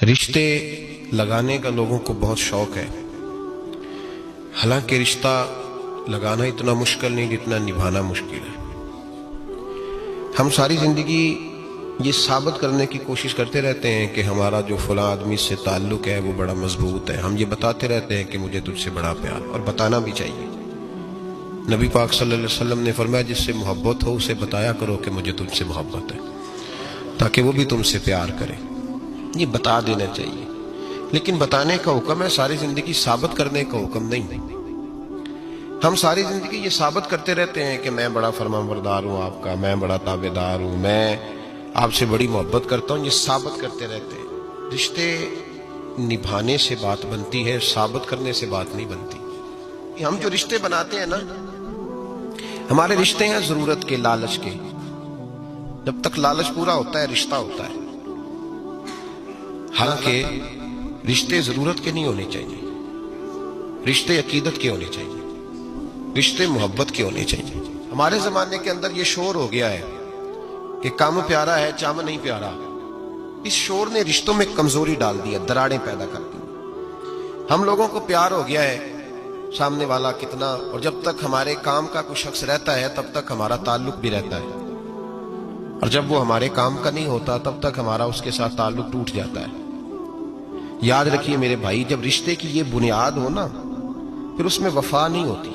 رشتے لگانے کا لوگوں کو بہت شوق ہے، حالانکہ رشتہ لگانا اتنا مشکل نہیں جتنا نبھانا مشکل ہے۔ ہم ساری زندگی یہ ثابت کرنے کی کوشش کرتے رہتے ہیں کہ ہمارا جو فلاں آدمی سے تعلق ہے وہ بڑا مضبوط ہے، ہم یہ بتاتے رہتے ہیں کہ مجھے تجھ سے بڑا پیار، اور بتانا بھی چاہیے۔ نبی پاک صلی اللہ علیہ وسلم نے فرمایا جس سے محبت ہو اسے بتایا کرو کہ مجھے تجھ سے محبت ہے، تاکہ وہ بھی تم سے پیار کرے۔ یہ بتا دینا چاہیے، لیکن بتانے کا حکم ہے، ساری زندگی ثابت کرنے کا حکم نہیں۔ ہم ساری زندگی یہ ثابت کرتے رہتے ہیں کہ میں بڑا فرمانبردار ہوں آپ کا، میں بڑا تابعدار ہوں، میں آپ سے بڑی محبت کرتا ہوں، یہ ثابت کرتے رہتے ہیں۔ رشتے نبھانے سے بات بنتی ہے، ثابت کرنے سے بات نہیں بنتی۔ ہم جو رشتے بناتے ہیں نا، ہمارے رشتے ہیں ضرورت کے، لالچ کے۔ جب تک لالچ پورا ہوتا ہے رشتہ ہوتا ہے، حالانکہ رشتے ضرورت کے نہیں ہونے چاہیے، رشتے عقیدت کے ہونے چاہیے، رشتے محبت کے ہونے چاہیے۔ ہمارے زمانے کے اندر یہ شور ہو گیا ہے کہ کام پیارا ہے چام نہیں پیارا۔ اس شور نے رشتوں میں کمزوری ڈال دی ہے، دراڑیں پیدا کر دی۔ ہم لوگوں کو پیار ہو گیا ہے سامنے والا کتنا، اور جب تک ہمارے کام کا کوئی شخص رہتا ہے تب تک ہمارا تعلق بھی رہتا ہے، اور جب وہ ہمارے کام کا نہیں ہوتا تب تک ہمارا اس کے ساتھ تعلق ٹوٹ جاتا ہے۔ یاد رکھیے میرے بھائی، جب رشتے کی یہ بنیاد ہو نا، پھر اس میں وفا نہیں ہوتی۔